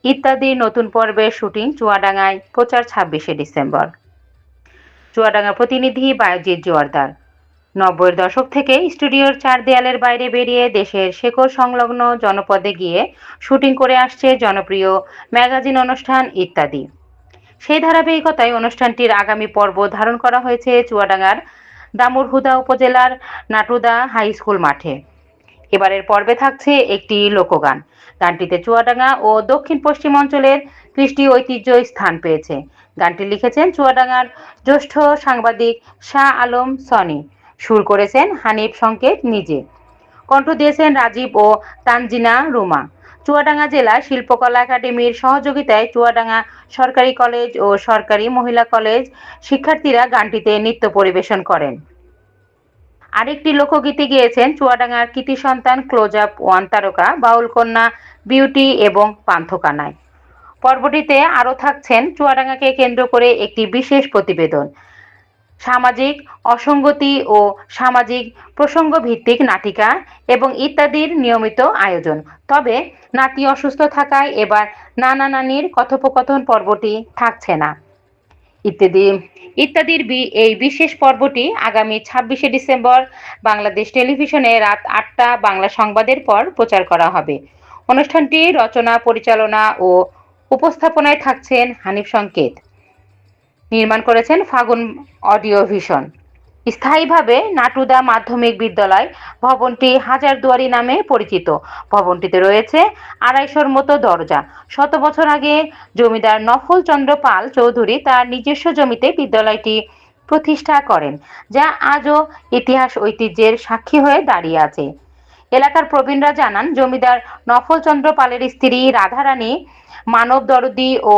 ইত্যাদি নতুন পর্বের শুটিং চুয়াডাঙ্গায়, প্রচার ২৬শে ডিসেম্বর। চুয়াডাঙ্গা প্রতিনিধি বায়েজিদ জোয়ারদার। ৯০-এর দশক থেকে স্টুডিওর চার দেয়ালের বাইরে বেরিয়ে দেশের শেকড় সংলগ্ন জনপদে গিয়ে শুটিং করে আসছে জনপ্রিয় ম্যাগাজিন অনুষ্ঠান ইত্যাদি। সেই ধারাবাহিকতায় অনুষ্ঠানটির আগামী পর্ব ধারণ করা হয়েছে চুয়াডাঙ্গার দামুড়হুদা উপজেলার নাটুদা হাই স্কুল মাঠে। এবারের পর্বে থাকছে একটি লোকগান। গানটিতে চুয়াডাঙ্গা ও দক্ষিণ পশ্চিম অঞ্চলের কৃষ্টি ঐতিহ্য স্থান পেয়েছে। গানটি লিখেছেন চুয়াডাঙ্গার জ্যেষ্ঠ সাংবাদিক শাহ আলম সনি। সুর করেছেন হানিফ সংকেত নিজে। কণ্ঠ দিয়েছেন রাজীব ও তানজিনা রুমা। চুয়াডাঙ্গা জেলা শিল্পকলা একাডেমির সহযোগিতায় চুয়াডাঙ্গা সরকারি কলেজ ও সরকারি মহিলা কলেজ শিক্ষার্থীরা গানটিতে নৃত্য পরিবেশন করেন। আরেকটি লোকগীতি গেয়েছেন চুয়াডাঙ্গার কৃতি সন্তান ক্লোজ আপ ওয়ান তারকা বাউল কন্যা বিউটি এবং পান্থকানাই। পর্বটিতে আরও থাকছেন চুয়াডাঙ্গাকে কেন্দ্র করে একটি বিশেষ প্রতিবেদন, সামাজিক অসঙ্গতি ও সামাজিক প্রসঙ্গ ভিত্তিক নাটিকা এবং ইত্যাদির নিয়মিত আয়োজন। তবে নাতি অসুস্থ থাকায় এবার নানা নানির কথোপকথন পর্বটি থাকছে না। ইত্যাদির এই বিশেষ পর্বটি আগামী ২৬শে ডিসেম্বর বাংলাদেশ টেলিভিশনে রাত ৮টা বাংলা সংবাদের পর প্রচার করা হবে। অনুষ্ঠানটি রচনা, পরিচালনা ও উপস্থাপনায় থাকছেন হানিফ সংকেত। নির্মাণ করেছেন ফাগুন অডিও ভিশন। স্থায়ীভাবে নাটুদা মাধ্যমিক বিদ্যালয় ভবনটি হাজারদুয়ারি নামে পরিচিত। ভবনটিতে রয়েছে ২৫০'র মতো দরজা। শত বছর আগে জমিদার নফল চন্দ্র পাল চৌধুরী তার নিজস্ব জমিতে বিদ্যালয়টি প্রতিষ্ঠা করেন, যা আজও ইতিহাস ঐতিহ্যের সাক্ষী হয়ে দাঁড়িয়ে আছে। এলাকার প্রবীণরা জানান, জমিদার নফল চন্দ্র পালের স্ত্রী রাধারানী মানব দরদী ও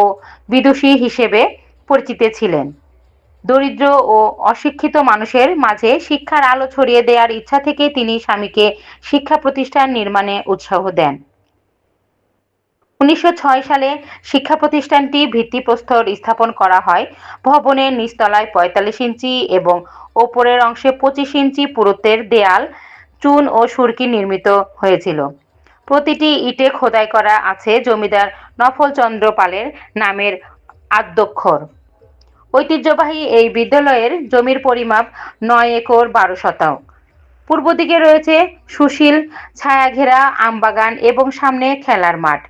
বিদুষী হিসেবে পরিচিত ছিলেন। দরিদ্র ও অশিক্ষিত মানুষের মাঝে শিক্ষার আলো ছড়িয়ে দেওয়ার ইচ্ছা থেকে তিনি স্বামীকে শিক্ষা প্রতিষ্ঠান নির্মাণে উৎসাহ দেন। ১৯০৬ সালে শিক্ষা প্রতিষ্ঠানটি ভিত্তিপ্রস্তর স্থাপন করা হয়। ভবনের নিচতলায় ৪৫ ইঞ্চি এবং ওপরের অংশে ২৫ ইঞ্চি পুরুত্বের দেয়াল চুন ও সুরকি নির্মিত হয়েছিল। প্রতিটি ইটে খোদাই করা আছে জমিদার নফল চন্দ্র পালের নামের আদ্যক্ষর। ঐতিহ্যবাহী এই বিদ্যালয়ের জমির পরিমাপ ৯ একর ১২ শতক। পূর্ব দিকে রয়েছে সুশীল ছায়াঘেরা আমবাগান এবং সামনে খেলার মাঠ।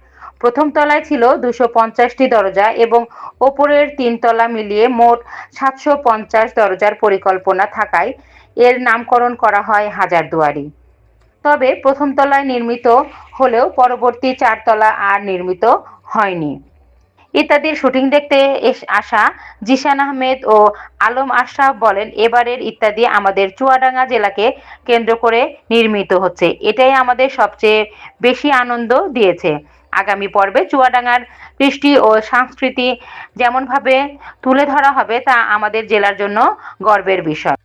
প্রথম তলায় ছিল ২৫০টি দরজা এবং ওপরের ৩ তলা মিলিয়ে মোট ৭৫০ দরজার পরিকল্পনা থাকায় এর নামকরণ করা হয় হাজারদুয়ারি। তবে প্রথম তলায় নির্মিত হলেও পরবর্তী ৪ তলা আর নির্মিত হয়নি। ইত্যাদির শুটিং দেখতে আসা জিশান আহমেদ ও আলম আশরাফ বলেন, এবারের ইত্যাদি আমাদের চুয়াডাঙ্গা জেলাকে কেন্দ্র করে নির্মিত হচ্ছে। এটাই আমাদের সবচেয়ে বেশি আনন্দ দিয়েছে। আগামী পর্বে চুয়াডাঙ্গার কৃষ্টি ও সংস্কৃতি যেমনভাবে তুলে ধরা হবে তা আমাদের জেলার জন্য গর্বের বিষয়।